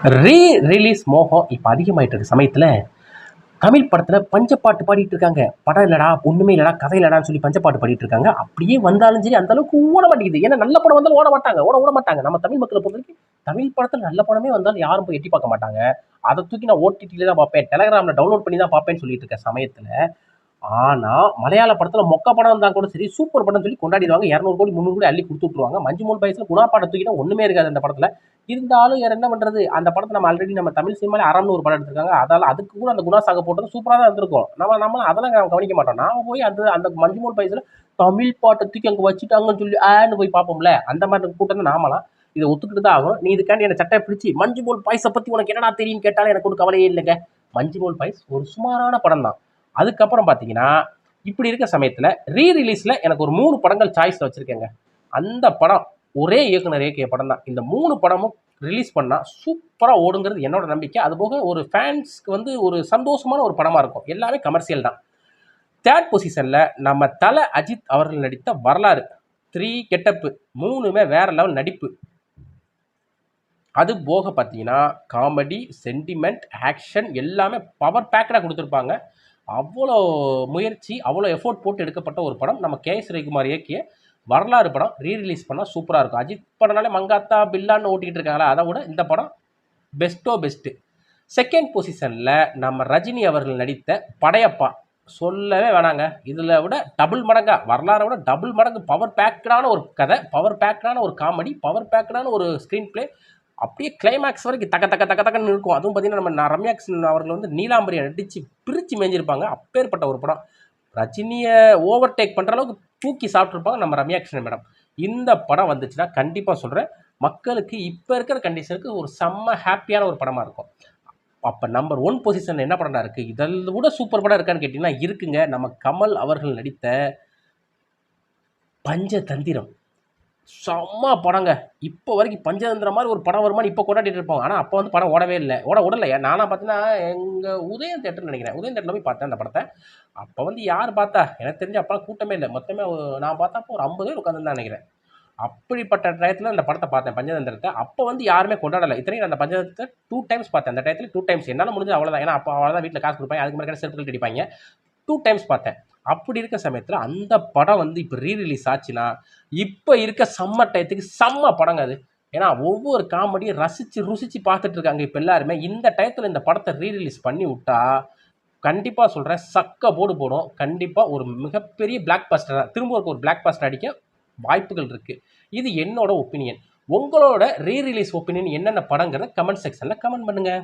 Re release மோகம் இப்போ அதிகமாயிட்டு இருக்க சமயத்தில் தமிழ் படத்தில் பஞ்சப்பாட்டு பாடிட்டு இருக்காங்க. படம் இல்லடா, ஒன்றுமே இல்லடா, கதை இல்லடான்னு சொல்லி பஞ்சப்பாட்டு பாடிட்டு இருக்காங்க. அப்படியே வந்தாலும் சரி அந்த அளவுக்கு ஓட மாட்டேங்குது. ஏன்னா நல்ல படம் வந்தாலும் ஓட மாட்டாங்க, ஓட மாட்டாங்க. நம்ம தமிழ் மக்களை பொறுத்த வரைக்கும் தமிழ் படத்தில் நல்ல படமே வந்தாலும் யாரும் போய் எட்டி பார்க்க மாட்டாங்க. அதை தூக்கி நான் ஓடிடியில தான் பார்ப்பேன், டெலகிராமில் டவுன்லோட் பண்ணி தான் பார்ப்பேன்னு சொல்லிட்டு இருக்க சமயத்தில், ஆனா மலையாள படத்துல மொக்க படம் இருந்தா கூட சரி, சூப்பர் படம் சொல்லி கொண்டாடிடுவாங்க. 200 கோடி 300 கோடி அள்ளி கொடுத்து விட்டுருவாங்க. மஞ்சுமோல் பாய்ஸ்ல குணா பாடம் தூக்கிட்டா ஒண்ணுமே இருக்காது அந்த படத்துல. இருந்தாலும் யார் என்ன பண்றது, அந்த படத்தை நம்ம ஆல்ரெடி நம்ம தமிழ் சினிமால அறம்னு ஒரு படம் எடுத்திருக்காங்க. அதால அதுக்கு கூட அந்த குணா சாக போட்டது சூப்பரா தான் இருந்திருக்கும். நம்ம அதெல்லாம் கவனிக்க மாட்டோம். நாம போய் அந்த மஞ்சுமோல் பாய்ஸ்ல தமிழ் பாட்டை தூக்கி அங்க வச்சுட்டாங்கன்னு சொல்லி ஆன்னு போய் பார்ப்போம்ல. அந்த மாதிரி கூட்டம் தான் நாமலாம். இதை ஒத்துக்கிட்டு தான் ஆகும். நீ இதுக்காண்டி என்ன சட்டையை பிடிச்சி மஞ்சுமோல் பாய்ஸை பத்தி உனக்கு என்னடா தெரியும் கேட்டாலும் எனக்கு ஒரு கவலையே இல்லைங்க. மஞ்சுமோல் பாய்ஸ் ஒரு சுமாரான படம் தான். அதுக்கப்புறம் பாத்தீங்கன்னா இப்படி இருக்க சமயத்துல ரீ ரிலீஸ்ல எனக்கு ஒரு 3 படங்கள் சாய்ஸ்ல வச்சிருக்கேங்க. அந்த படம் ஒரே இயக்குனர் இயக்கிய படம் தான். இந்த 3 படமும் ரிலீஸ் பண்ணா சூப்பரா ஓடுங்கிறது என்னோட நம்பிக்கை. அதுபோக ஒரு ஃபேன்ஸ்க்கு வந்து ஒரு சந்தோஷமான ஒரு படமா இருக்கும். எல்லாமே கமர்ஷியல் தான். தேர்ட் பொசிஷன்ல நம்ம தல அஜித் அவர்கள் நடித்த வரலாறு 3 கெட்டப்பு 3மே வேற லெவல் நடிப்பு. அது போக பார்த்தீங்கன்னா காமெடி, சென்டிமெண்ட், ஆக்ஷன் எல்லாமே பவர் பேக்கடாக கொடுத்துருப்பாங்க. அவ்வளோ முயற்சி, அவ்வளோ எஃபோர்ட் போட்டு எடுக்கப்பட்ட ஒரு படம். நம்ம கே.எஸ். ரவிக்குமார் இயக்கிய வரலாறு படம் ரீ ரிலீஸ் பண்ணால் சூப்பராக இருக்கும். அஜித் படம்னாலே மங்காத்தா பில்லான்னு ஓட்டிக்கிட்டு இருக்காங்களா, அதை விட இந்த படம் பெஸ்ட்டு. செகண்ட் பொசிஷனில் நம்ம ரஜினி அவர்கள் நடித்த படையப்பா சொல்லவே வேணாங்க. இதில் விட டபுள் மடங்கா, வரலாறை விட டபுள் மடங்கு பவர் பேக்கடான ஒரு கதை, பவர் பேக்கடான ஒரு காமெடி, பவர் பேக்கடான ஒரு ஸ்க்ரீன் பிளே. அப்படியே கிளைமேக்ஸ் வரைக்கும் தக்கன்னு இருக்கும். அதுவும் பார்த்தீங்கன்னா நம்ம ரம்யா கிருஷ்ணன் அவர்கள் வந்து நீலாம்பரியை நடித்து பிரித்து மேய்ஞ்சிருப்பாங்க. அப்பேற்பட்ட ஒரு படம். ரஜினியை ஓவர்டேக் பண்ணுற அளவுக்கு தூக்கி சாப்பிட்ருப்பாங்க நம்ம ரம்யா கிருஷ்ணன் மேடம். இந்த படம் வந்துச்சுன்னா கண்டிப்பாக சொல்கிறேன், மக்களுக்கு இப்போ இருக்கிற கண்டிஷனுக்கு ஒரு செம்ம ஹாப்பியான ஒரு படமாக இருக்கும். அப்போ நம்பர் 1 பொசிஷன் என்ன படம்னா இருக்குது, இதில் விட சூப்பர் படம் இருக்கான்னு கேட்டிங்கன்னா இருக்குங்க. நம்ம கமல் அவர்கள் நடித்த பஞ்சதந்திரம் செம்ம படங்க. இப்போ வரைக்கும் பஞ்சதந்திரம் மாதிரி ஒரு படம் வருமானு இப்போ கொண்டாடிட்டு இருப்போம். ஆனால் அப்போ வந்து படம் ஓடவே இல்லை, ஓடலை. நானாக பார்த்தீங்கன்னா எங்கள் உதயம் தேட்டர்னு நினைக்கிறேன், உதயம் தேட்டரில் போய் பார்த்தேன் அந்த படத்தை. அப்போ வந்து யார் பார்த்தா, எனக்கு தெரிஞ்ச அப்போலாம் கூட்டமே இல்லை. மொத்தமே நான் பார்த்தப்போ ஒரு 50 பேர் உட்காந்துருந்தா நினைக்கிறேன். அப்படிப்பட்ட டயத்தில் அந்த படத்தை பார்த்தேன் பஞ்சதந்திரத்தை. அப்போ வந்து யாருமே கொண்டாடலை. இத்தனையும் அந்த பஞ்சதந்திரத்தை 2 டைம்ஸ் பார்த்தேன். அந்த டயத்தில் 2 டைம்ஸ் என்னால் முடிஞ்சது அவ்வளோதான். ஏன்னா அப்போ அவ்வளோதான், வீட்டில் காசு கொடுப்பாங்க, அதுக்கு மேலே செருப்புகள் அடிப்பாங்க. 2 டைம்ஸ் பார்த்தேன். அப்படி இருக்க சமயத்தில் அந்த படம் வந்து இப்போ ரீ ரிலீஸ் ஆச்சுன்னா இப்போ இருக்க சம்மர் டயத்துக்கு செம்ம படங்க அது. ஏன்னா ஒவ்வொரு காமெடியும் ருசிச்சு பார்த்துட்டு இருக்காங்க இப்போ எல்லாருமே. இந்த டயத்தில் இந்த படத்தை ரீ ரிலீஸ் பண்ணி விட்டா கண்டிப்பாக சொல்கிறேன், சக்க போடும். கண்டிப்பாக ஒரு மிகப்பெரிய பிளாக் பஸ்டர், திரும்ப ஒரு பிளாக் பஸ்டர் அடிக்க வாய்ப்புகள் இருக்குது. இது என்னோட ஒப்பீனியன். உங்களோட ரீ ரிலீஸ் ஒப்பீனியன் என்னென்ன படங்கிறத கமெண்ட் செக்ஷனில் கமெண்ட் பண்ணுங்கள்.